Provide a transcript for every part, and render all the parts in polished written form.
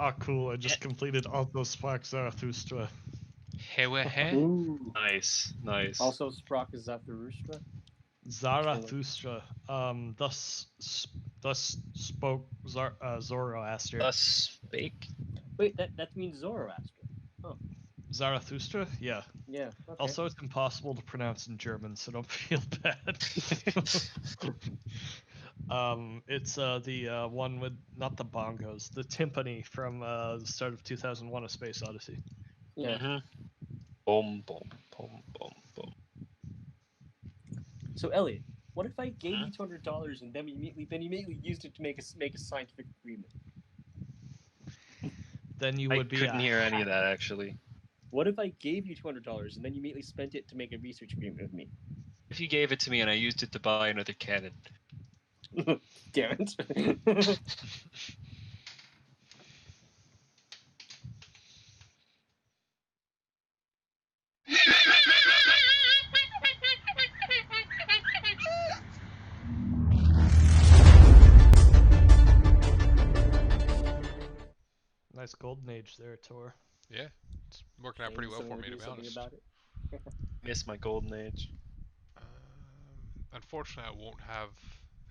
Ah, cool. I just completed Autospark Zarathustra. Hewehe? Ooh. Nice, nice. Also, Sprock is Zarathustra. Zarathustra. Thus spoke Zoroaster. Thus spake. Wait, that means Zoroaster. Zarathustra? Yeah. Yeah. Okay. Also, it's impossible to pronounce in German, so don't feel bad. It's the one with not the bongos, the timpani from the start of 2001: A Space Odyssey. Yeah. Boom, boom, boom, boom, boom. So Elliot, what if I gave you $200 and then you immediately used it to make a scientific agreement? Then you I would be. couldn't hear any of that actually. What if I gave you $200 and then you immediately spent it to make a research agreement with me? If you gave it to me and I used it to buy another cannon. Damn it. Nice golden age there, Tor. Yeah, it's working out pretty well for me, to be honest. About it. Miss my golden age. Unfortunately, I won't have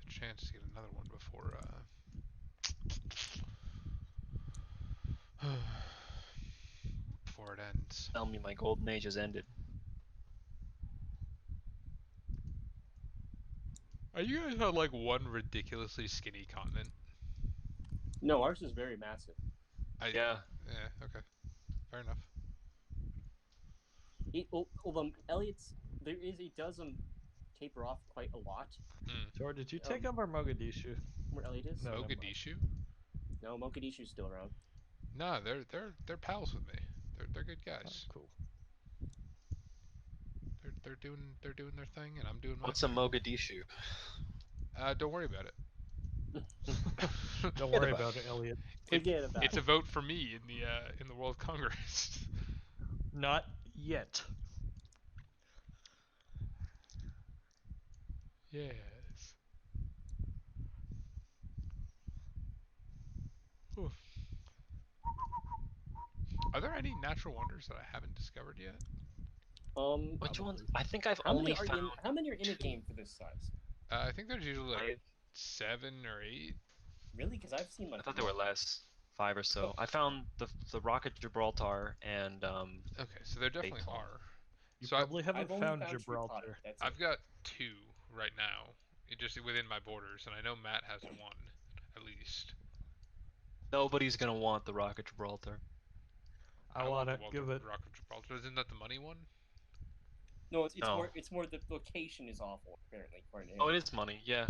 the chance to get another one before before it ends. Tell me my golden age has ended. Are you guys on like one ridiculously skinny continent? No, ours is very massive. Yeah. Yeah. Okay. Fair enough. Elliot's it does taper off quite a lot. Tor, did you take over Mogadishu? Where Elliot is? No, Mogadishu? No, Mogadishu's still around. No, they're pals with me. They're good guys. Oh, cool. They're doing their thing, and I'm doing my What's a thing. Mogadishu? Don't worry about it. Don't worry about it, Elliot. Forget about It's it. a vote for me in the World Congress. Not yet. Yes. Oof. Are there any natural wonders that I haven't discovered yet? Which ones? I think I've How only many found. how many are in a game for this size? I think there's usually like Five. 7 or 8. Really? Because I've seen like. I thought there were less. 5 or so. I found the Rocket Gibraltar and Okay, so there definitely Daytona. are. You So probably I've haven't only found found Gibraltar. That's I've got 2 right now, just within my borders, and I know Matt has 1 at least. Nobody's gonna want the Rocket Gibraltar. I want to the give it. Rocket Gibraltar. Isn't that the money one? No, it's No. more the location is awful apparently according to him. Oh, it is money. Yeah.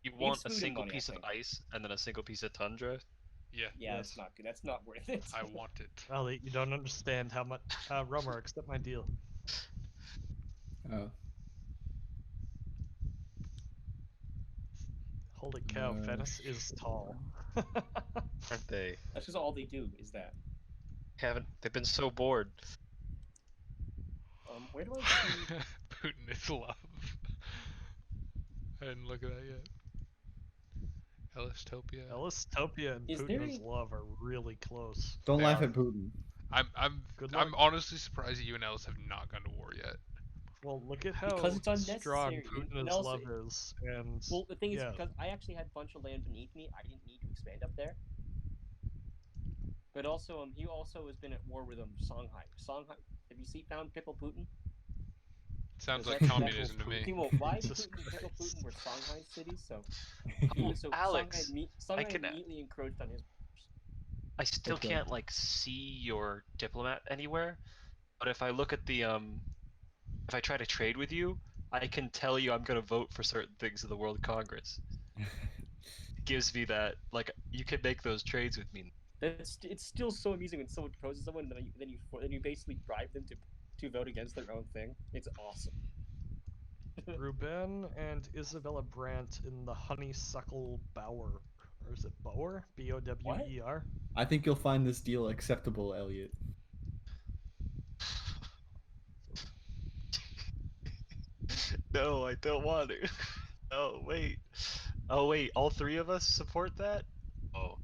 You want a food and single money, I piece of think. ice and then a single piece of tundra. Yeah. Yeah, Yes. it's not good. That's not worth it. I want it. Elliot, you don't understand how much. Romer, accept my deal. Oh. Holy cow, Venice is tall. Aren't they? That's just all they do is that. They've been so bored. Where do I see? Putin is love. I didn't look at that yet. Elistopia. Elistopia and Is there Putin's a- love are really close. Don't They laugh are. at Putin. I'm Good luck. honestly surprised that you and Ellis have not gone to war yet. Well, look at how Because it's strong unnecessary. Putin's And also- love is, and Well, the thing is, yeah. because I actually had a bunch of land beneath me, I didn't need to expand up there. But also, he also has been at war with Songhai. Songhai, have you found Pickle Putin? Sounds Is like that- communism to me. Timo, why Jesus Putin and Pickle Christ. Putin were Songhai cities? So, Oh, so Alex, Songhai can- immediately encroached on his. I still Okay. can't like see your diplomat anywhere. But if I look at the if I try to trade with you, I can tell you I'm gonna vote for certain things in the World Congress. It gives me that like you can make those trades with me. It's still so amusing when someone proposes someone, and then you basically bribe them to vote against their own thing. It's awesome. Ruben and Isabella Brandt in the Honeysuckle Bower. Or is it Bower? Bower? I think you'll find this deal acceptable, Elliot. No, I don't want to. Oh wait. Oh wait, all 3 of us support that? Oh.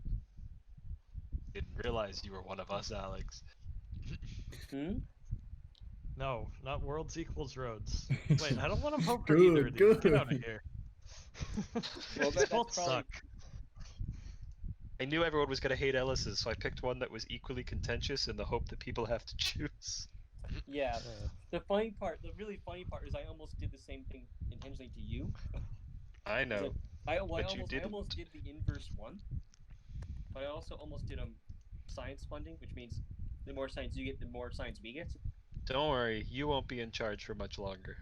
Didn't realize you were one of us, Alex. Hmm? No, not worlds equals roads. Wait, I don't want to vote for either of Good, these. Get out of good. here. Well, These that's both probably- suck. I knew everyone was gonna hate Ellis's, so I picked one that was equally contentious in the hope that people have to choose. Yeah. Uh, The really funny part is I almost did the same thing intentionally to you. I know. I But you almost didn't. did the inverse one, but I also almost did science funding, which means the more science you get, the more science we get. Don't worry, you won't be in charge for much longer.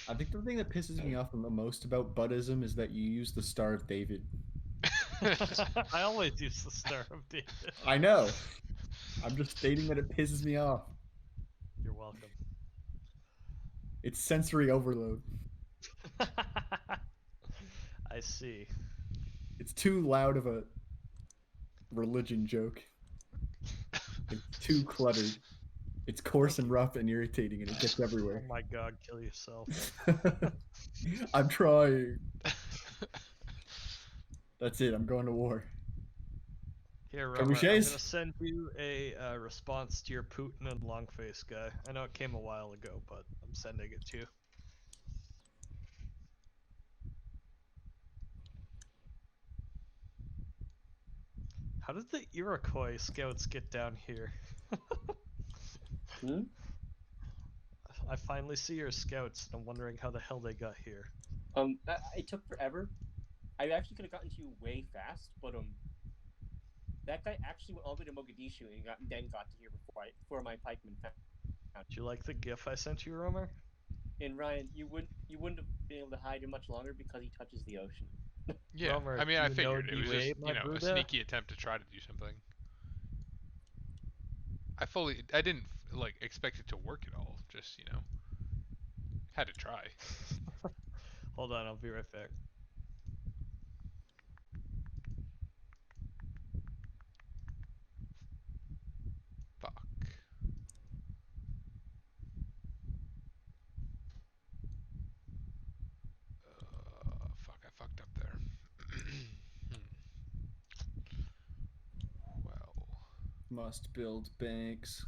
I think the thing that pisses me off the most about Buddhism is that you use the Star of David. I always use the Star of David. I know. I'm just stating that it pisses me off. You're welcome. It's sensory overload. I see. It's too loud of a religion joke. It's too cluttered. It's coarse and rough and irritating, and it gets Oh everywhere. my god, kill yourself. I'm trying. That's it. I'm going to war. Here, Can Romer, we I'm chase? gonna send you a response to your Putin and Longface guy. I know it came a while ago, but I'm sending it to you. How did the Iroquois scouts get down here? Hmm? I finally see your scouts, and I'm wondering how the hell they got here. It took forever. I actually could have gotten to you way fast, but that guy actually went all the way to Mogadishu and then got to here before my pikemen found. Do you like the GIF I sent you, Romer? And Ryan, you wouldn't have been able to hide him much longer because he touches the ocean. Yeah, Romer, I mean, do I you know figured it was DUA, just, my a Bruda? sneaky attempt to try to do something. I didn't like expect it to work at all. Just, had to try. Hold on, I'll be right back. Fuck. Fuck, I fucked up there. Well, Must build banks.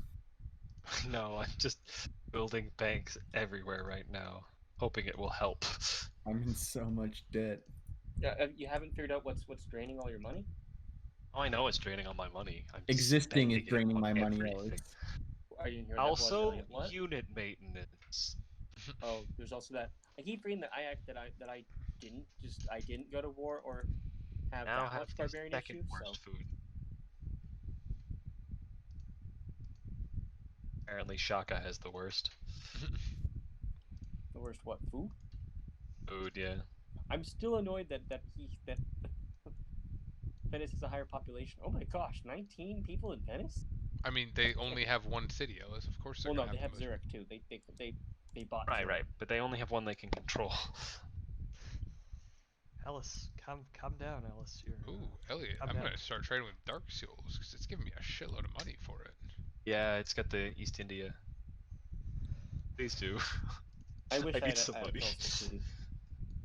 No, I'm just building banks everywhere right now, hoping it will help. I'm in so much debt. You haven't figured out what's draining all your money? Oh, I know it's draining all my money. I'm Existing is spending it draining on my money, everything. Ellis. Are you hearing that? Also, What? unit maintenance. Oh, there's also that. I keep forgetting that I didn't go to war or have Now that have much the barbarian second issue. worst So food. Apparently, Shaka has the worst the worst what food? food. Yeah. I'm still annoyed that Venice has a higher population. Oh my gosh, 19 people in Venice? I mean, they only have one city, Ellis. Of course they're Well, no, gonna they have have the most. Zurich too. They bought Right, Zurich. right. But they only have one they can control. Alice, calm down, Alice. You're Ooh, Elliot, calm I'm down. gonna start trading with Dark Souls because it's giving me a shitload of money for it. Yeah, it's got the East India. Please do. I wish I need had some a money. coastal city.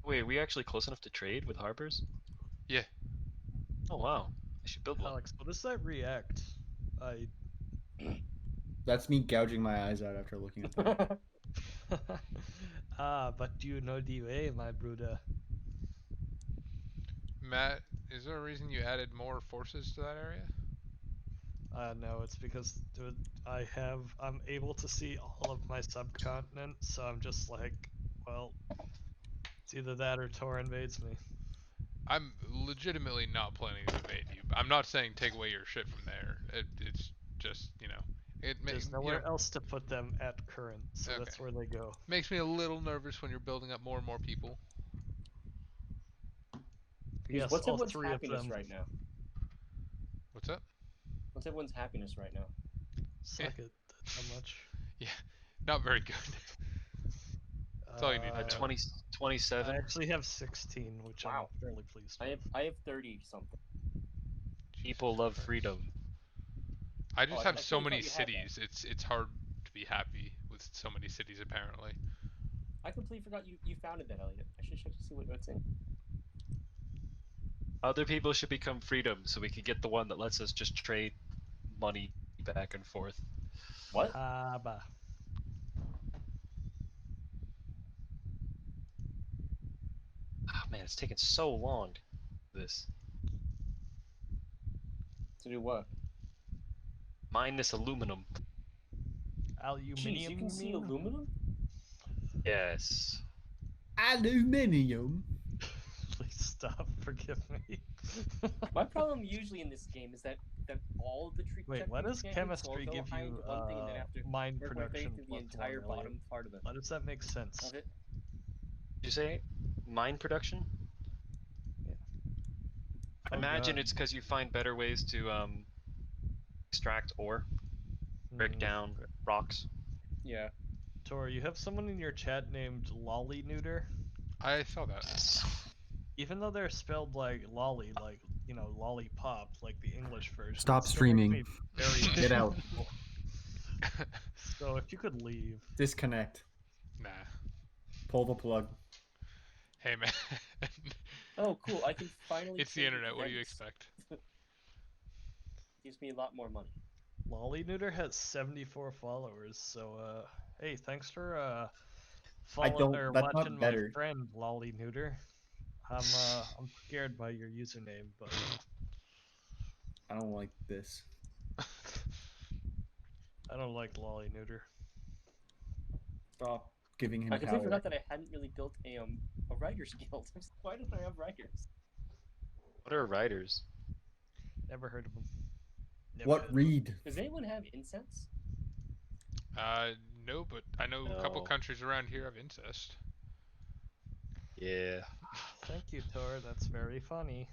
Wait, are we actually close enough to trade with harbors? Yeah. Oh wow, I should build one. Alex, what does that react? That's me gouging my eyes out after looking at that. But do you know the way, my Bruda? Matt, is there a reason you added more forces to that area? No, it's because I'm able to see all of my subcontinent, so I'm just like, well, it's either that or Tor invades me. I'm legitimately not planning to invade you. I'm not saying take away your shit from there. It's just, There's nowhere else to put them at current, so Okay. that's where they go. makes me a little nervous when you're building up more and more people. Yes, What's all everyone's three of happiness them. right now? What's up? What's everyone's happiness right now? Suck it. That's how much. Yeah, not very good. That's all you need to know. 20, 27. I actually have 16, which I'm Wow. fairly pleased with. I have 30 something. People love Christ. freedom. I just I have so totally many thought you had cities. It's hard to be happy with so many cities apparently. I completely forgot you founded that, Elliot. I should check to see what's in. Other people should become freedom, so we can get the one that lets us just trade money back and forth. What? Haba. Oh, man, it's taking so long. This To do what? mine this aluminum. Aluminium. Jeez, you can see aluminum? Yes. Aluminium. Please stop. Forgive me. My problem usually in this game is that all the Wait, why does chemistry will go give hide you into one thing and then have to mine work my way production through the plus entire 1 million? bottom part of Why does that make sense? it. Did you say mine production? Oh, Imagine God. it's because you find better ways to extract ore, break Hmm. down rocks. Yeah. Tor, you have someone in your chat named Lolly Neuter. I saw that. Even though they're spelled like lolly, like lollipop, like the English version. Stop it still makes streaming. me very Get out. uncomfortable. So if you could leave. Disconnect. Nah. Pull the plug. Hey man. Oh, cool. I can finally. It's the trade with internet. What do you Venice. expect? Gives me a lot more money. Lolly Neuter has 74 followers, so hey, thanks for I following don't. or That's watching not my better. friend Lolly Neuter. I'm scared by your username, but I don't like this. I don't like Lolly Neuter. Stop giving him I completely power. forgot that I hadn't really built a writer's guild. Why don't I have writers? What are riders? Never heard of him. What read? Does anyone have incense? No, but I know a couple No. countries around here have incest. Yeah. Thank you, Tor. That's very funny.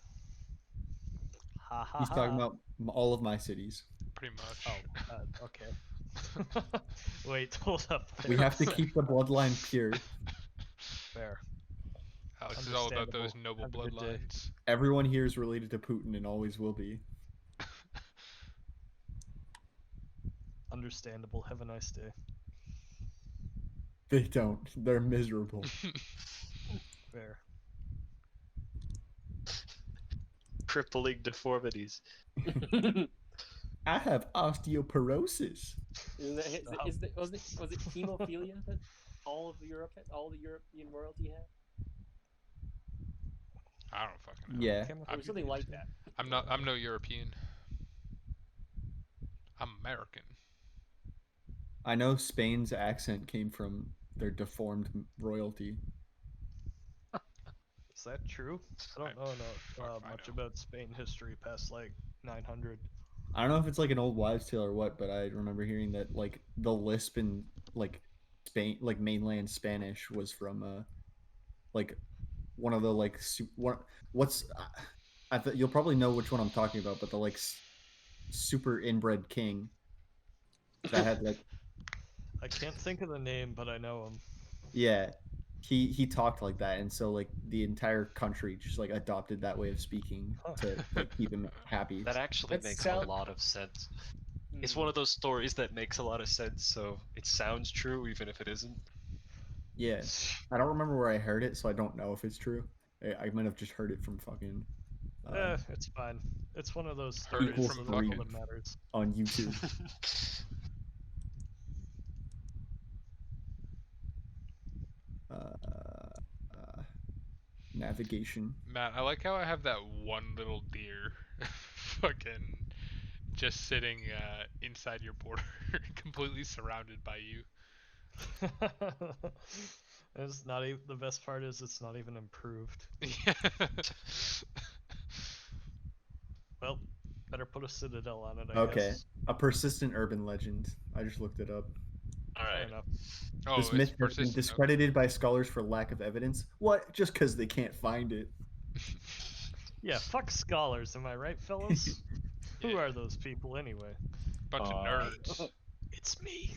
Ha ha He's ha. talking about all of my cities. Pretty much. Oh, okay. Wait, hold up. We have to Fair. keep the bloodline pure. Fair. Alex is all about those Understandable. noble Have a good day. bloodlines. Everyone here is related to Putin and always will be. Understandable. Have a nice day. They don't. They're miserable. Fair. Crippling deformities. I have osteoporosis. Was it hemophilia that all of Europe, all the European royalty had? I don't fucking know. Yeah. It was something like that. I'm no European. I'm American. I know Spain's accent came from their deformed royalty. Is that true? I don't know fuck if I much know. about Spain history past like 900. I don't know if it's like an old wives' tale or what, but I remember hearing that like the lisp in like Spain, like mainland Spanish, was from like one of the like you'll probably know which one I'm talking about, but the like super inbred king that had like I can't think of the name, but I know him. yeah, he talked like that, and so like the entire country just like adopted that way of speaking to like keep him happy. That actually That makes sound- a lot of sense. It's Hmm. one of those stories that makes a lot of sense, so it sounds true even if it isn't. Yeah, I don't remember where I heard it, so I don't know if it's true. I might have just heard it from fucking It's fine. It's one of those Heard stories, it so from that's all fucking- that matters. on YouTube. Navigation. Matt, I like how I have that one little deer fucking just sitting inside your border, completely surrounded by you. It's not even, the best part is it's not even improved. Well, better put a citadel on it, I Okay, guess. a persistent urban legend. I just looked it up. Fair Alright. enough. Oh, This it's myth has been persistent. discredited by scholars for lack of evidence. What? Just because they can't find it? Yeah, fuck scholars, am I right, fellas? Who Yeah. are those people anyway? Bunch of nerds. It's me.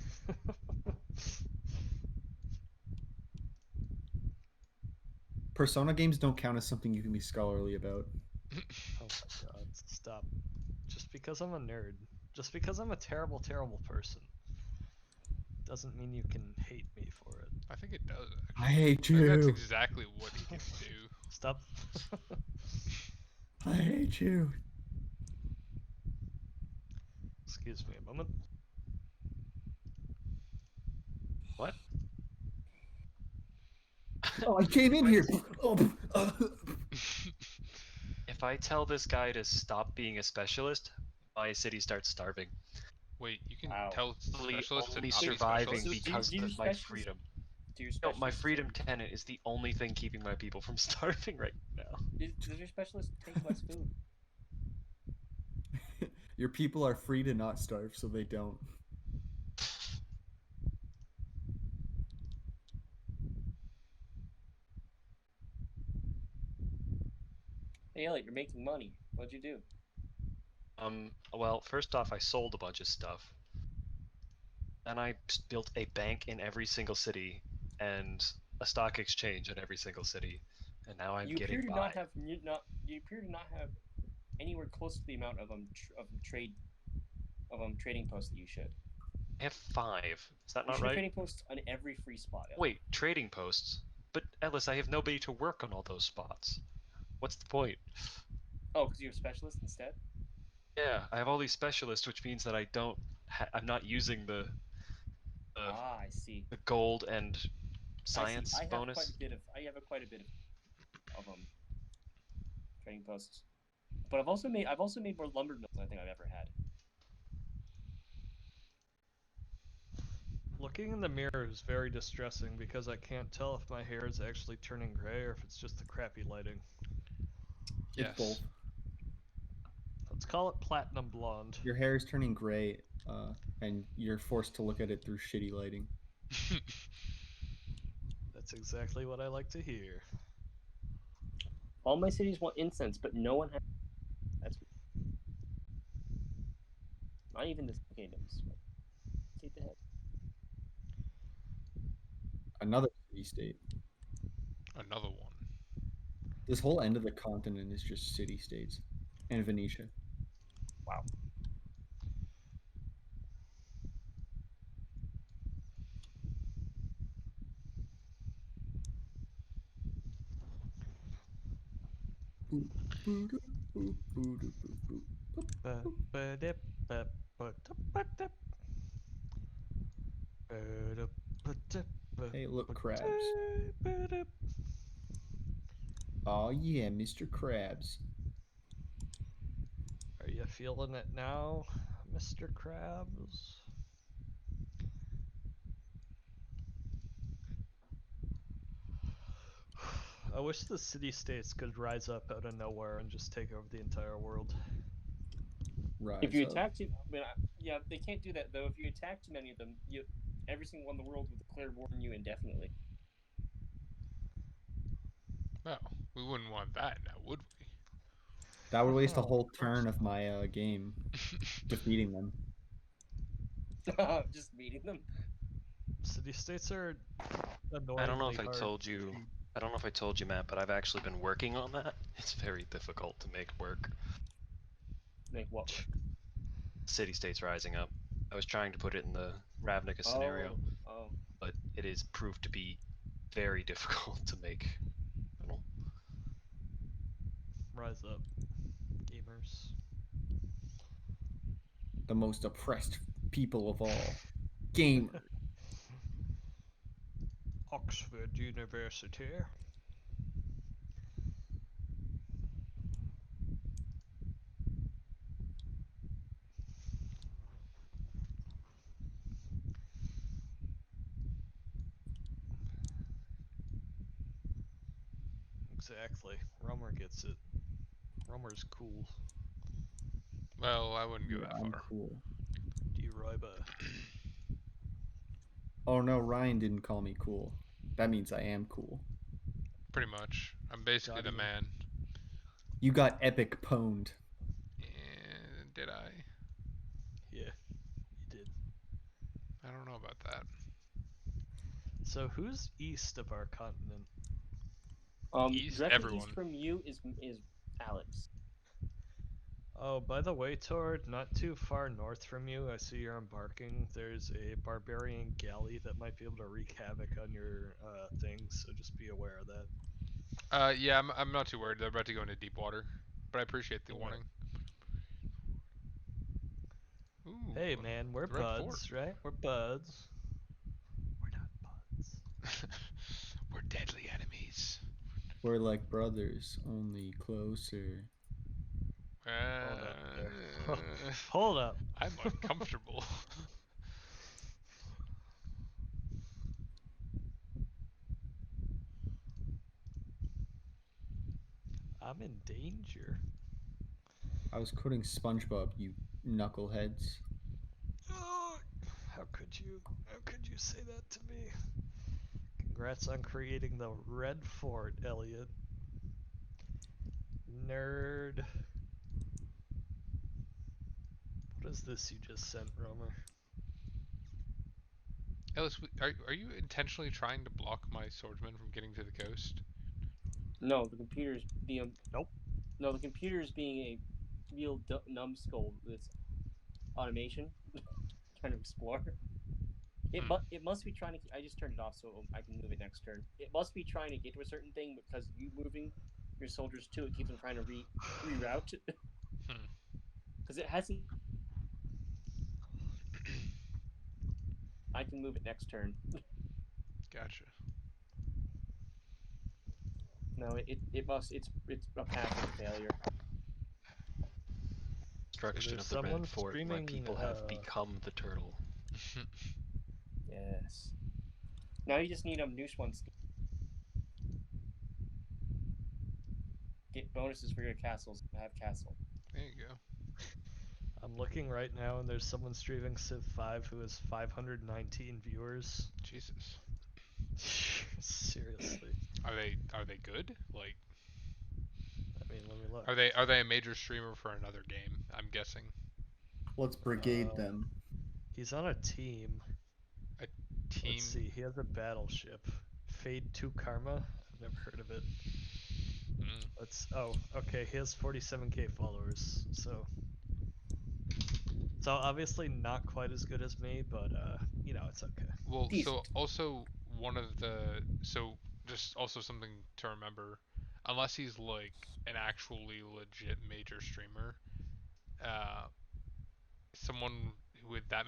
Persona games don't count as something you can be scholarly about. Oh my god, stop. Just because I'm a nerd, just because I'm a terrible, terrible person, doesn't mean you can hate me for it. I think it does. I Actually. hate I think that's you. exactly what he can do. Stop. I hate you. Excuse Excuse me a moment. What? Oh, I came in here. Oh, If I tell this guy to stop being a specialist, my city starts starving. Wait, you can Wow. tell specialists to Only not be surviving specialists? because do of my specialists- freedom. Do your No, my specialists freedom tenant is the only thing keeping my people from starving right now. Does your specialist take less food? your people are free to not starve, so they don't. Hey, Elliot, you're making money. What'd you do? Well, first off, I sold a bunch of stuff. Then I built a bank in every single city and a stock exchange in every single city. And now I'm You appear getting to by. not have you appear to not have anywhere close to the amount of trading posts that you should. I have 5. Is that You not should have right? trading posts on every free spot. Elliot. Wait, trading posts? But Ellis, I have nobody to work on all those spots. What's the point? Oh, because you're a specialist instead. Yeah, I have all these specialists, which means that I'm not using the I see. the gold and I see. science I have bonus. quite a bit of trading posts, but I've also made more lumber mills than I think I've ever had. Looking in the mirror is very distressing because I can't tell if my hair is actually turning gray or if it's just the crappy lighting. Yes. It's both. Let's call it platinum blonde. Your hair is turning gray, and you're forced to look at it through shitty lighting. That's exactly what I like to hear. All my cities want incense, but no one has. That's not even the kingdoms. Take the head. Another city state. Another one. This whole end of the continent is just city states, and Venetia. Wow. Hey, look, crabs. Oh yeah, Mr. Krabs. Are you feeling it now, Mr. Krabs? I wish the city-states could rise up out of nowhere and just take over the entire world. Rise If you up. attack too, yeah, they can't do that though. If you attack too many of them, every single one in the world will declare war on you indefinitely. Well, we wouldn't want that now, would we? That would waste a Oh, whole of course turn of not. my game defeating them. Just meeting them. City-states are annoyingly I don't know if I hard told you. to- I don't know if I told you, Matt, but I've actually been working on that. It's very difficult to make work. Make what work? City states rising up. I was trying to put it in the Ravnica scenario, Oh. but it is proved to be very difficult to make. I don't know. rise up, gamers. The most oppressed people of all. Gamer. Oxford University. Exactly. Rummer gets it. Rummer's cool. Well, I wouldn't go Yeah, that I'm far. cool. D-Riba. Oh no, Ryan didn't call me cool. That means I am cool. Pretty much. I'm basically the Got him. man. You got epic pwned. And did I? Yeah, you did. I don't know about that. So who's east of our continent? East, Directly everyone. east from you is Alex. Oh, by the way, Tord, not too far north from you, I see you're embarking. There's a barbarian galley that might be able to wreak havoc on your things, so just be aware of that. Yeah, I'm not too worried. They're about to go into deep water, but I appreciate the Alright. warning. Ooh, Hey man, we're the red fort. buds, right? We're buds. We're not buds. We're deadly enemies. We're like brothers, only closer. Hold up there. Uh, Hold up. I'm uncomfortable. I'm in danger. I was quoting SpongeBob, you knuckleheads. How could you? How could you say that to me? Congrats on creating the red fort, Elliot. Nerd. What is this you just sent, Romer? Ellis, are you intentionally trying to block my swordsman from getting to the coast? No, the computer's being Nope. no, the computer's being a real numbskull with its automation, trying to explore. It must be trying to. I just turned it off so I can move it next turn. It must be trying to get to a certain thing because you moving your soldiers to it keeps on trying to reroute Hmm. because it hasn't. I can move it next turn. Gotcha. No, it must. It's a passive failure. So Destruction there's of the red someone fort. My streaming. people have become the turtle. Yes. Now you just need noose ones to get bonuses for your castles. Have castle. There you go. I'm looking right now, and there's someone streaming Civ 5 who has 519 viewers. Jesus. Seriously. Are they good? Like, I mean, let me look. are they a major streamer for another game? I'm guessing. Let's brigade Um, them. He's on a team. A Let's team. see. He has a battleship. Fade 2 Karma. I've never heard of it. Mm. Oh, okay. He has 47k followers. So obviously not quite as good as me, but it's okay. Well, so Decent. also one of the so just also something to remember, unless he's like an actually legit major streamer, uh, someone with that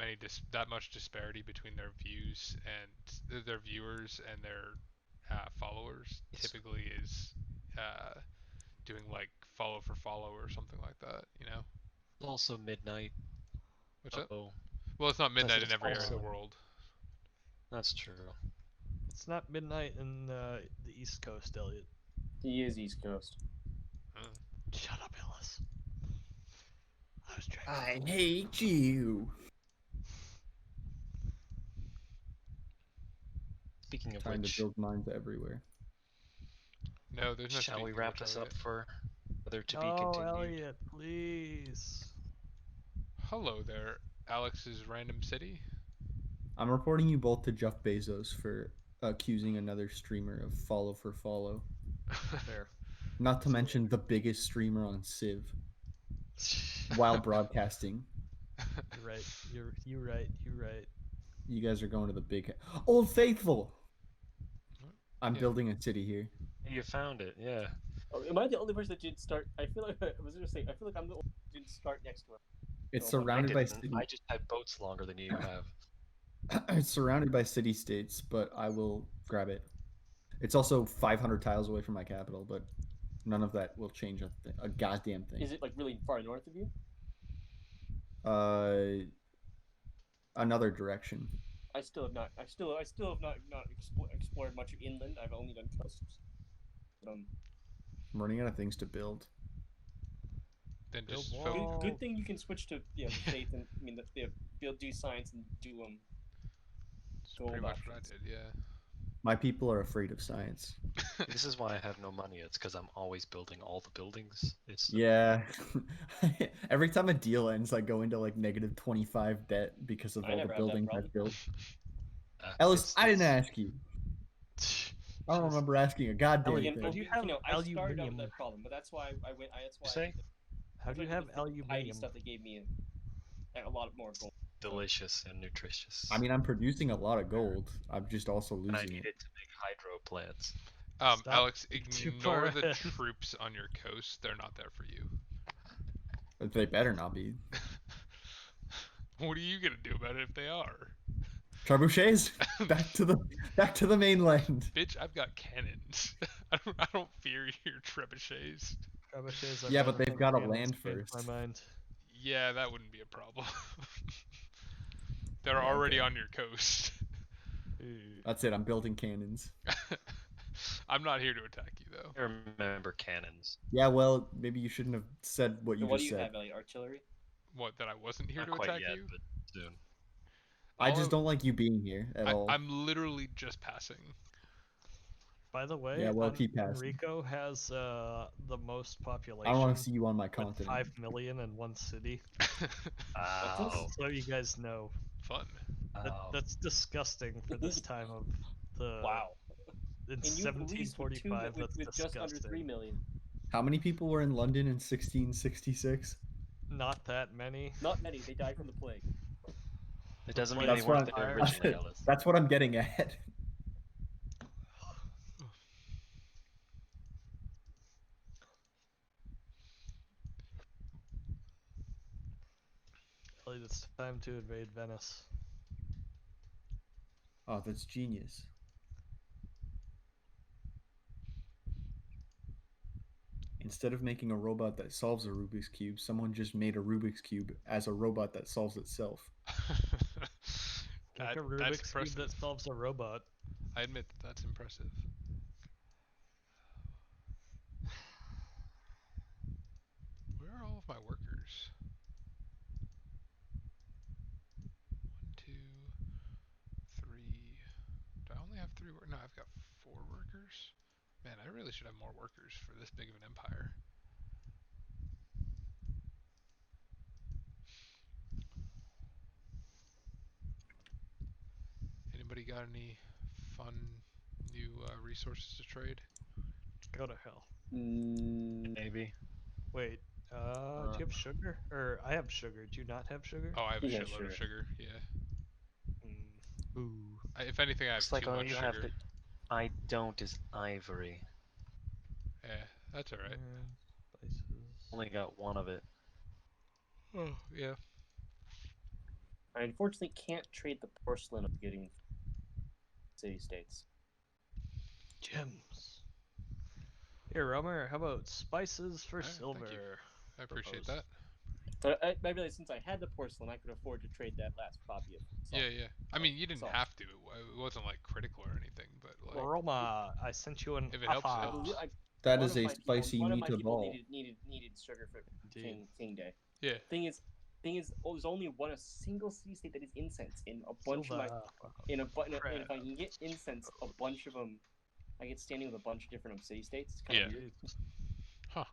much disparity between their views and their viewers and their followers It's typically is doing like follow for follow or something like that. You know, also midnight. what's up? Oh, Well, it's not I said midnight in it's every area of the also. world. That's true. It's not midnight in the East Coast, Elliot. He is East Coast. Uh, Shut up, Ellis. I was trying I to. hate you. Speaking of Time to which, build mines everywhere. no, there's no shall we speaking of wrap which, this up Elliot. for whether to be No, continued? Elliot, please. Hello there, Alex's random city. I'm reporting you both to Jeff Bezos for accusing another streamer of follow for follow. Fair. Not to So- mention the biggest streamer on Civ while broadcasting. You're right. You're right. You're right. You guys are going to the big Old Faithful. I'm Yeah. building a city here. You found it, yeah. Oh, am I the only person that did start? I feel like I was gonna say. I feel like I'm the only one who didn't start next to him. It's Oh, but I surrounded by didn't. city. I just had boats longer than you have. It's surrounded by city states, but I will grab it. It's also 500 tiles away from my capital, but none of that will change a goddamn thing. Is it like really far north of you? Another direction. I still have not. I still have not explored much of inland. I've only done coasts. I'm running out of things to build. Then Build just wall. vote. Good thing you can switch to the faith and I mean do science and do It's gold pretty much what I options. did, yeah. My people are afraid of science. This is why I have no money. It's because I'm always building all the buildings. It's Yeah. Every time a deal ends, I go into like negative 25 debt because of I all the never have that buildings problem. I've built. Ellis, I didn't it's- ask you. I don't remember asking a goddamn Elliot, thing. how do you have I started out with aluminium? that problem, but that's why I went. That's why. say? How do you have Heidi aluminium? stuff that gave me a lot more gold. Delicious and nutritious. I mean, I'm producing a lot of gold. I'm just also and I losing need it. it to make hydro plants. Stop Alex, too far ignore the ahead. troops on your coast. They're not there for you. But they better not be. What are you gonna do about it if they are? Trebuchets, back to the mainland. Bitch, I've got cannons. I don't fear your trebuchets. Trebuchets, I'd Yeah, but rather they've think got to cannons land changed my first. mind. Yeah, that wouldn't be a problem. They're Yeah, already okay. on your coast. Ooh. That's it. I'm building cannons. I'm not here to attack you though. I remember cannons. Yeah, well, maybe you shouldn't have said what So you what do just you said. have, Ellie? Artillery? What, that I wasn't here Not to quite attack yet, you? but soon. I All just don't like you being here at all. I'm literally just passing. By the Yeah, way, well, keep passing. Enrico has the most I don't want population to see you on my with continent. 5 million in one city. What's this? Wow. So you guys know. Fun. Wow. That's disgusting for this time of the. Wow. In And you have Greece with 1745, that's with just under 3 disgusting. million. How many people were in London in 1666? Not that many. Not many. They died from the plague. It doesn't mean Plague they That's weren't what there fire. originally, Ellis. That's what I'm getting at. Elliot, it's time to invade Venice. Oh, that's genius. Instead of making a robot that solves a Rubik's Cube, someone just made a Rubik's Cube as a robot that solves itself. Like a That's Rubik's Cube impressive. that solves a robot. I admit that's impressive. Where are all of my workers? 1, 2, 3. Do I only have 3 No, I've got 4 workers. Man, I really should have more workers for this big of an empire. Anybody got any fun new resources to trade? Go to hell. Maybe. Wait, do you have sugar? Or I have sugar. Do you not have sugar? Oh, I have a Yeah, shitload of sugar. Yeah. Ooh. If anything, I have Looks like too all much you sugar. have that I don't is ivory. Yeah, that's alright. Spices. Only got one of it. Oh, yeah. I unfortunately can't trade the porcelain of getting city states. Gems. Here, Romer, how about spices for Alright, silver? thank you. I appreciate Proposed. that. But I realized since I had the porcelain, I could afford to trade that last copy of salt. Yeah, yeah. I mean, you didn't Salt. have to. It wasn't like critical or anything, but like, Roma, I sent you an if it helps, it I offer. helps. believe That one is of a my people, spicy one of my people meatball. needed sugar for Indeed. King Day. Yeah. Thing is, there's only a single city state that is incense in a bunch of my Silver. and if I can get incense, a bunch of them, I get standing with a bunch of different city states. It's kind of Yeah. weird. Huh.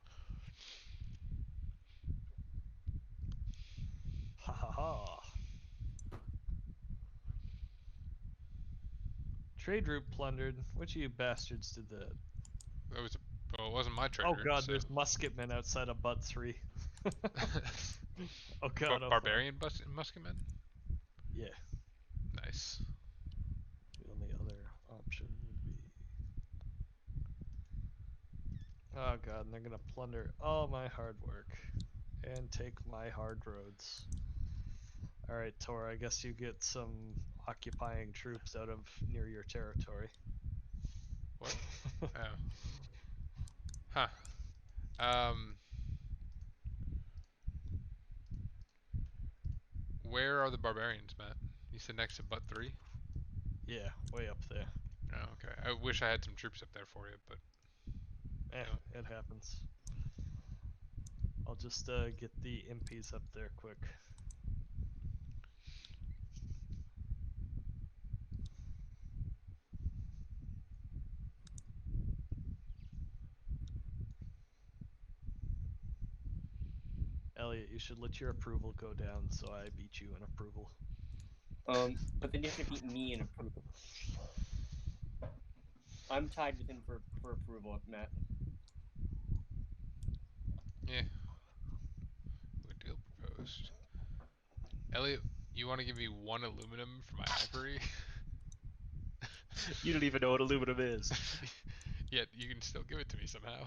Ha ha ha. Trade route plundered. Which of you bastards did that? That was well, it wasn't my trader. Oh god, so. there's musketmen outside of butt 3. Oh god, oh Barbarian musketmen? Yeah. Nice. The only other option would be. Oh god, and they're gonna plunder all my hard work. And take my hard roads. Alright, Tor, I guess you get some occupying troops out of near your territory. What? Oh. Huh. Um. Where are the barbarians, Matt? You said next to Butt 3? Yeah, way up there. Oh, okay. I wish I had some troops up there for you, but It happens. I'll just get the impies up there quick. Elliot, you should let your approval go down so I beat you in approval. But then you have to beat me in approval. I'm tied with him for approval, Matt. yeah. Good deal proposed. Elliot, you want to give me 1 aluminum for my ivory? You don't even know what aluminum is. Yet you can still give it to me somehow.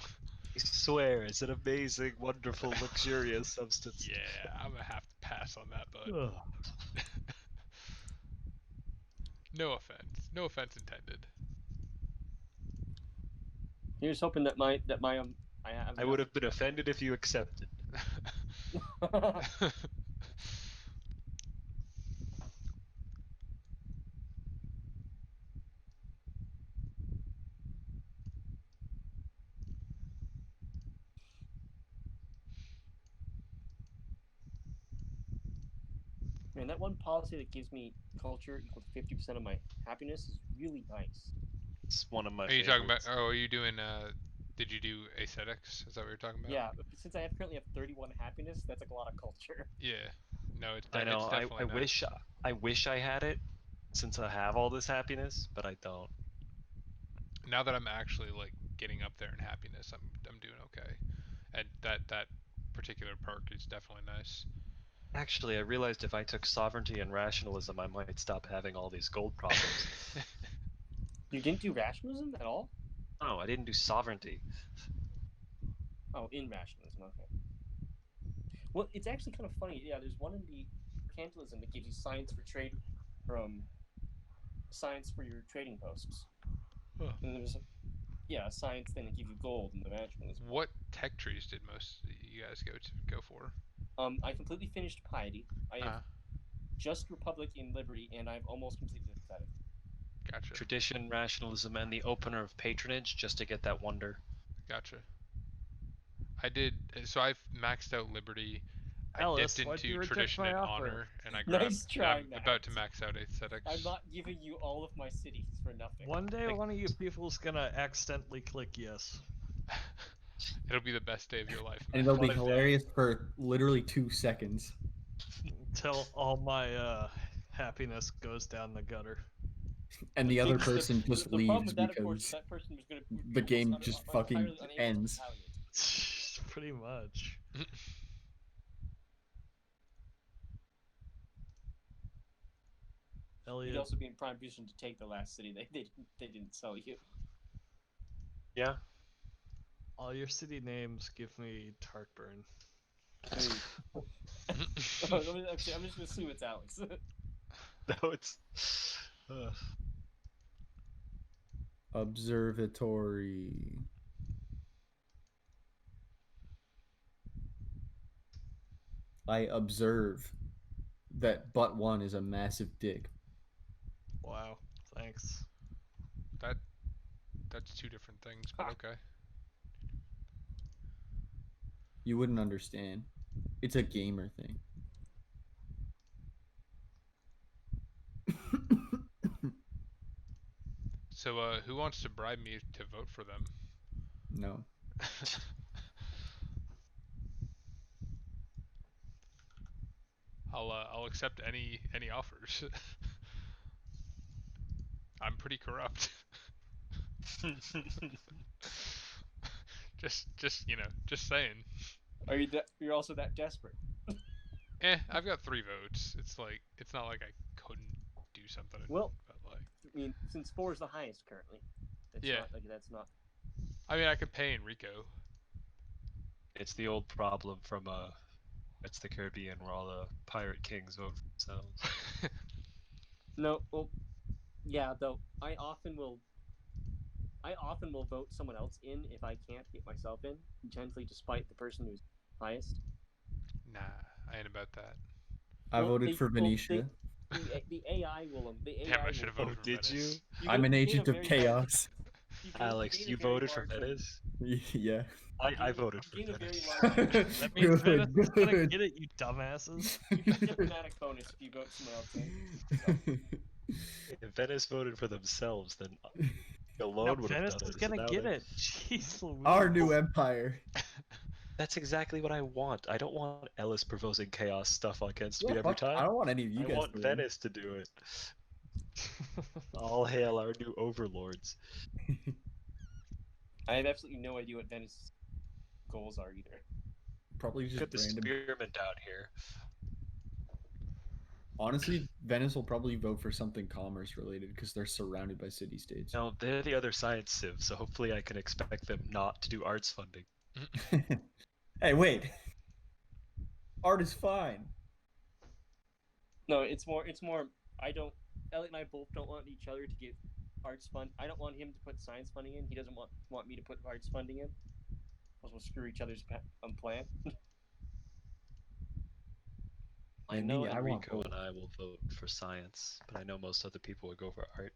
I swear, it's an amazing, wonderful, luxurious substance. Yeah, I'm gonna have to pass on that, but Ugh. no offense. No offense intended. Here's hoping that my I have. I would have been offended if you accepted. Man, that one policy that gives me culture equal to 50% of my happiness is really nice. It's one of my Are you talking about? favorites. Oh, are you doing? Did you do aesthetics? Is that what you're talking about? Yeah, but since I currently have 31 happiness, that's like a lot of culture. Yeah. No, I know. it's definitely nice. I wish I had it, since I have all this happiness, but I don't. Now that I'm actually like getting up there in happiness, I'm doing okay. And that particular perk is definitely nice. Actually, I realized if I took sovereignty and rationalism, I might stop having all these gold problems. You didn't do rationalism at all? Oh, I didn't do sovereignty. Oh, in rationalism, okay. Well, it's actually kind of funny. Yeah, there's one in the mercantilism that gives you science for trade, science for your trading posts. Huh. And there's a science thing that gives you gold in the rationalism. What tech trees did most of you guys go for? I completely finished piety. I have just republic and liberty, and I've almost completed aesthetic. Gotcha. Tradition, rationalism, and the opener of patronage, just to get that wonder. Gotcha. I did. So I've maxed out liberty. I Alice, dipped why'd you into reject tradition my and offer? honor, and I Nice grabbed. try, I'm Matt. about to max out aesthetics. I'm not giving you all of my cities for nothing. One day, Like- one of you people's gonna accidentally click yes. It'll be the best day of your life. And man. it'll be One day. hilarious for literally 2 seconds. Until all my happiness goes down the gutter. And the other person just the problem leaves with that, of course, because that person was going to the game just fucking ends. Pretty much. You'd Elliot, also be in prime position to take the last city. They didn't sell you. Yeah. all your city names give me heartburn. I'm just going to assume it's Alex. No, it's. Observatory. I observe that butt one is a massive dick. Wow, thanks. That's two different things, but okay. You wouldn't understand. It's a gamer thing. So, who wants to bribe me to vote for them? No. I'll accept any offers. I'm pretty corrupt. just just saying. You're also that desperate? I've got 3 votes. It's not like I couldn't do something. Well, but like, I mean, since 4 is the highest currently, Yeah. That's not. I mean, I could pay Enrico. It's the old problem from it's the Caribbean where all the pirate kings vote for themselves. No, well, yeah. Though I often will vote someone else in if I can't get myself in, gently despite the person who's highest. Nah, I ain't about that. I voted for Venetia. The AI will. The AI Damn, I should have will. voted for did you? Venice. I'm an gain a agent of very chaos. Alex, you voted for Venice? Yeah. I voted for gain a very Venice. large. That means Venice is gonna Good. get it, you dumbasses. You get a diplomatic bonus if you vote someone else in. If Venice voted for themselves, then No, alone would have Venice done is it. gonna so now get they- it. Jeez Louise. Our new empire. That's exactly what I want. I don't want Ellis proposing chaos stuff against me Yeah, every fuck, I time. don't want any of you I guys want to win. Venice to do it. All hail our new overlords. I have absolutely no idea what Venice's goals are either. Probably just Get the random. spearmen down here. Honestly, Venice will probably vote for something commerce related because they're surrounded by city states. No, they're the other science civ, so hopefully I can expect them not to do arts funding. Hey, wait. Art is fine. No, it's more. I don't. Elliot and I both don't want each other to get arts fund. I don't want him to put science funding in. He doesn't want me to put arts funding in. We'll screw each other's plan. I No, me, I want Enrico, both. and I will vote for science, but I know most other people would go for art.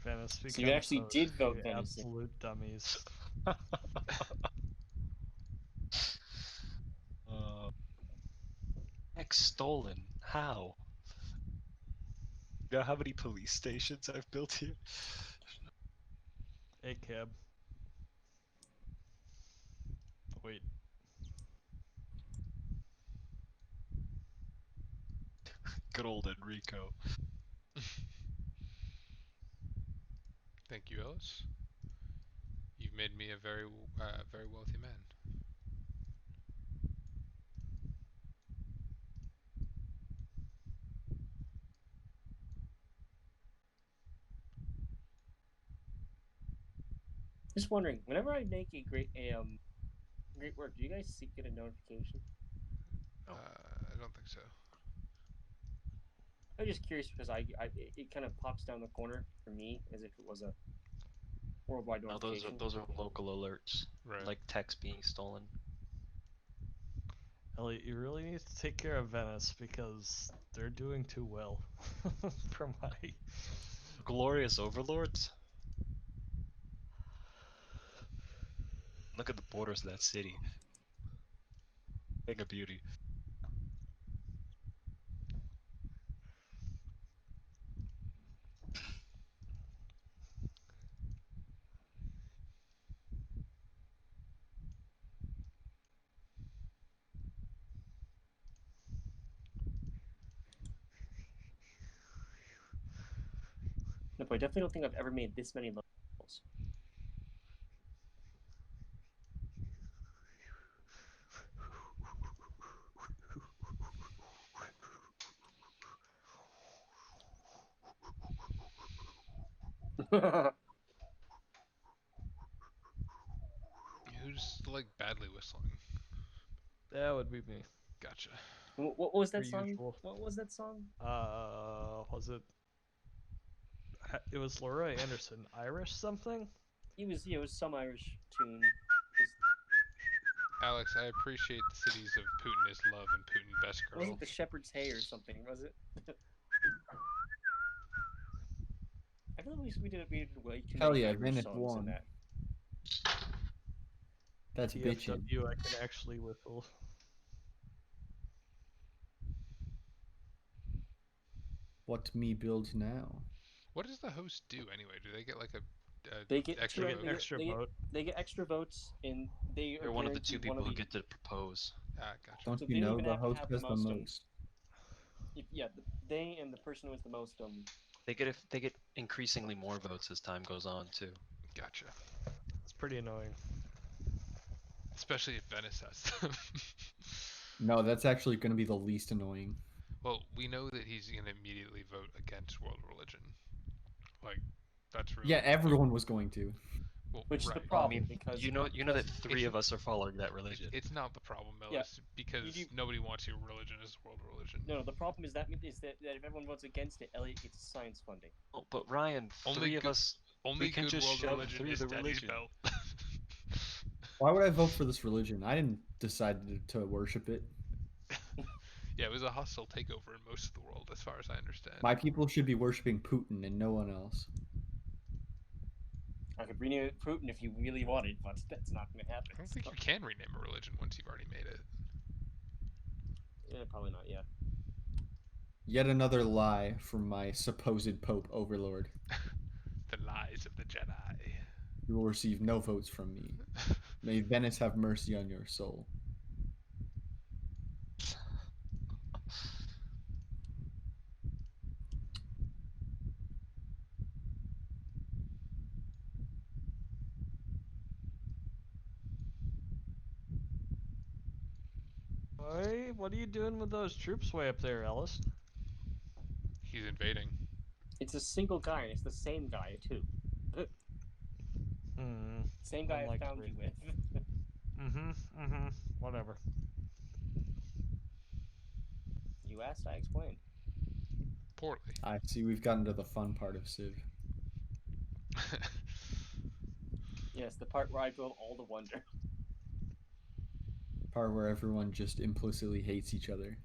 Venice So you becomes actually host. did vote You venison. absolute dummies. Heck, stolen. How? You know how many police stations I've built here? Hey, cab. Wait. Good old Enrico. Thank you, Ellis. You've made me a very wealthy man. Just wondering, whenever I make a great work, do you guys get a notification? No. I don't think so. I'm just curious because it kind of pops down the corner for me as if it was a worldwide No, notification. those are local alerts, Right. like text being stolen. Elliot, you really need to take care of Venice because they're doing too well. From my. Glorious overlords. Look at the borders of that city. Thing of beauty. No, but I definitely don't think I've ever made this many levels. Who's like badly whistling? That would be me. Gotcha. What was Per that song? usual. What was that song? Was it? It was Laura Anderson. Irish something? It was some Irish tune. Alex, I appreciate the cities of Putin is love and Putin best It wasn't girl. the Shepherd's Hay or something, was it? I feel like we did way too Hell many yeah, Irish Venice songs in won. that. That's bitchin'. TFW, I can actually whistle. What me builds now? What does the host do anyway? Do they get like a They get extra two. vote? Extra vote. They get extra votes, and they are They're one of the two guaranteed one people of who the. get to propose. Ah, gotcha. Don't So you they don't know even the have to host have the has the most. most? They and the person who has the most. They get increasingly more votes as time goes on too. Gotcha. It's pretty annoying. Especially if Venice has them. No, that's actually going to be the least annoying. Well, we know that he's gonna immediately vote against world religion. Like, that's really Yeah, everyone was going to. well, Which is the right. Well, I problem mean, because you know that because three of us are following that religion. It's not the problem, Yeah, Ellis, because do- nobody wants your religion as world religion. no, the problem is that if everyone votes against it, Elliot gets science funding. Oh, but Ryan, Only three of good, us, only we can good just world shove religion through is the Daddy's religion. belt. Why would I vote for this religion? I didn't decide to worship it. Yeah, it was a hostile takeover in most of the world, as far as I understand. My people should be worshiping Putin and no one else. I could rename it Putin if you really wanted, but that's not going to happen. I don't think you can rename a religion once you've already made it. Yeah, probably not yet. Yet another lie from my supposed Pope Overlord. The lies of the Jedi. You will receive no votes from me. May Venice have mercy on your soul. Hey, what are you doing with those troops way up there, Ellis? He's invading. It's a single guy, and it's the same guy too. Hmm. Same guy I Unlike found three. you with. Whatever. You asked, I explained. Poorly. I see we've gotten to the fun part of Civ. Yes, the part where I built all the wonder. Part where everyone just implicitly hates each other.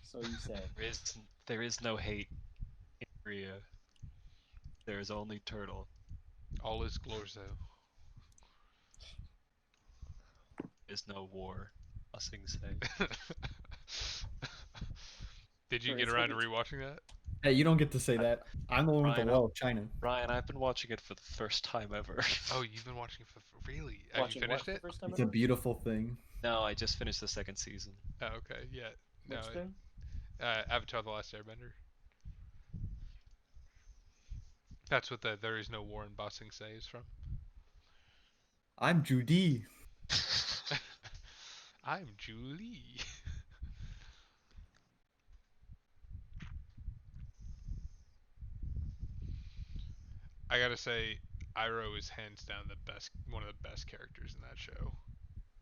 So you say. There is no hate in Korea. There is only turtle. All is glorzo. There is no war. A Sing Say. Did you Sure, get it's around to gonna be rewatching that? Hey, you don't get to say I- that. I'm the one with the Ryan, wall of China. Ryan, I've been watching it for the first time ever. Oh, you've been watching it for really? Have you watching what finished for the it? first time It's a ever? beautiful thing. No, I just finished the second season. Oh, okay, yeah. No, Which thing? Avatar: The Last Airbender. That's what the "There is no war in Ba Sing Se" is from. I'm Judy. I'm Julie. I gotta say, Iroh is hands down the best, one of the best characters in that show.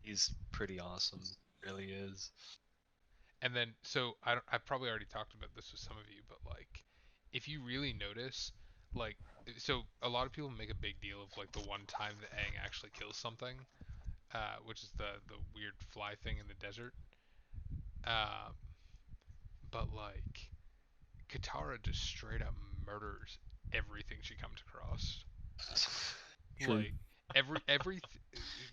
He's pretty awesome. Really is. And then, so I probably already talked about this with some of you, but like, if you really notice, like, so a lot of people make a big deal of like the one time that Aang actually kills something, which is the weird fly thing in the desert. Um, but like, Katara just straight up murders everything she comes across. True. Like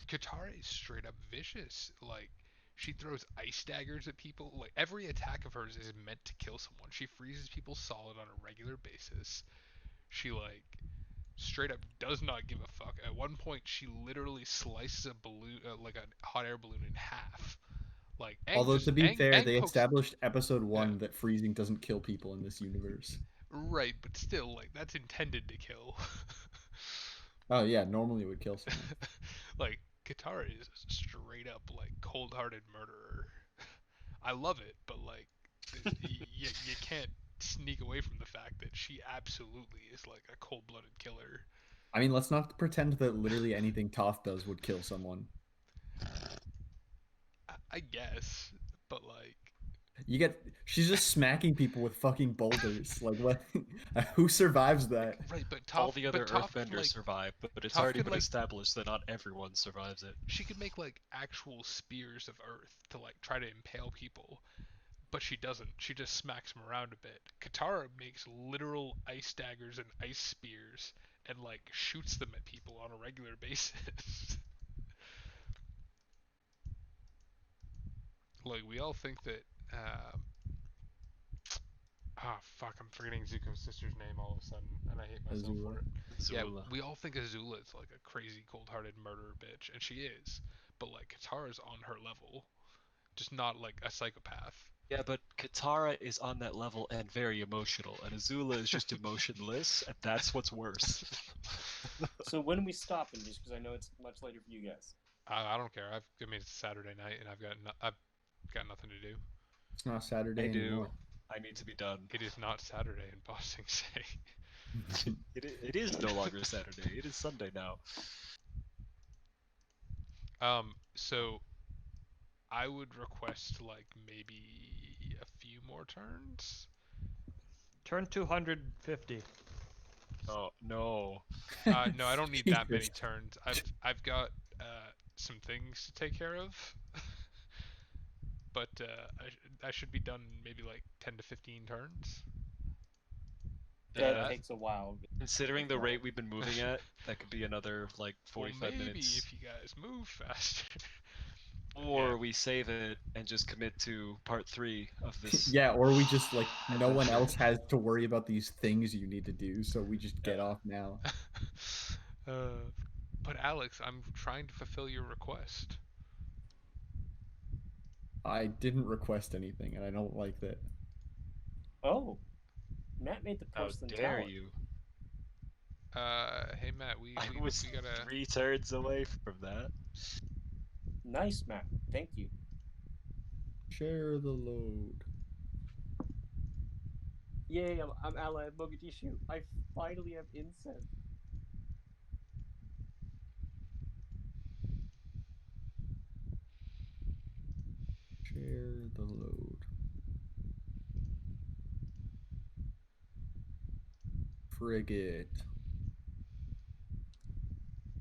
Katara is straight up vicious. Like she throws ice daggers at people. Like every attack of hers is meant to kill someone. She freezes people solid on a regular basis. She like straight up does not give a fuck. At one point, she literally slices a balloon, like a hot air balloon, in half. Like Although to be fair, Aang they pokes. established episode Yeah, 1 that freezing doesn't kill people in this universe. right, but still, like that's intended to kill. Oh yeah, normally it would kill someone. Like Katara is straight up like cold-hearted murderer. I love it, but like you can't sneak away from the fact that she absolutely is like a cold-blooded killer. I mean, let's not pretend that literally anything Toph does would kill someone. I guess, but like She's just smacking people with fucking boulders. Like what? Who survives that? right, All the other Toph can Earthbenders like survive, but it's Toph already can been like established that not everyone survives it. she could make like actual spears of earth to like try to impale people, but she doesn't. She just smacks them around a bit. Katara makes literal ice daggers and ice spears and like shoots them at people on a regular basis. Like we all think that. Fuck! I'm forgetting Zuko's sister's name all of a sudden, and I hate myself Azula. for it. Yeah, Zula. we all think Azula is like a crazy, cold-hearted murderer bitch, and she is. But like Katara's on her level, just not like a psychopath. Yeah, but Katara is on that level and very emotional, and Azula is just emotionless, and that's what's worse. So when are we stopping? Just because I know it's much later for you guys. I don't care. I mean, it's Saturday night, and I've got nothing to do. It's not I Saturday do. anymore. I need to be done. It is not Saturday in Bossing Say. It is no longer Saturday. It is Sunday now. So I would request like maybe a few more turns. Turn 250. Oh no. No, I don't need that many Jesus. turns. I've got some things to take care of, but I should be done in maybe like 10 to 15 turns. If That Uh, that. takes a while. considering the rate we've been moving at, that could be another like Well, 45 maybe minutes. if you guys move faster. Yeah. Or we save it and just commit to part 3 of this Yeah, or we just like no one adventure. else has to worry about these things you need to do, so we just get Yeah. off now. uh, but Alex, I'm trying to fulfill your request. I didn't request anything, and I don't like that. Oh, Matt made the How porcelain dare tower. you? Hey Matt, we I we, was we gotta. 3 turns away from that. Nice, Matt. Thank you. Share the load. Yay, I'm ally of Mogadishu. I finally have incense. Share the load. Frigate.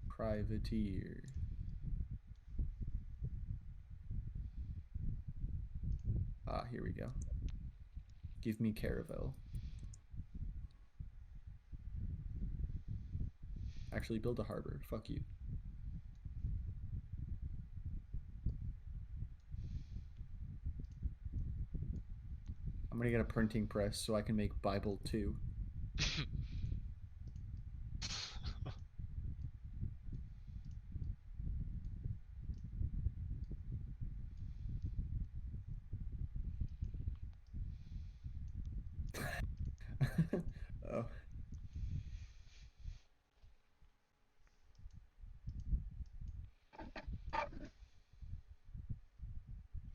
Privateer. Ah, here we go. Give me Caravel. Actually, build a harbor. Fuck you. I'm gonna get a printing press so I can make Bible 2. Oh.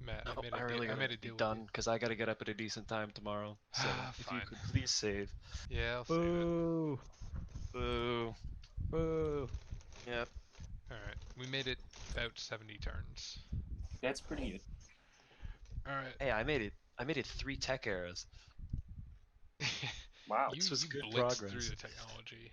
Matt, No, I really I gotta made a be deal with you. done because I gotta get up at a decent time tomorrow. So if you Fine. could please save. Yeah, I'll save it. Boo! Boo. Boo! Yep. Alright, we made it about 70 turns. That's pretty good. Alright. Hey, I made it. I made it 3 tech eras. Wow. This was You good blitzed through progress. the technology.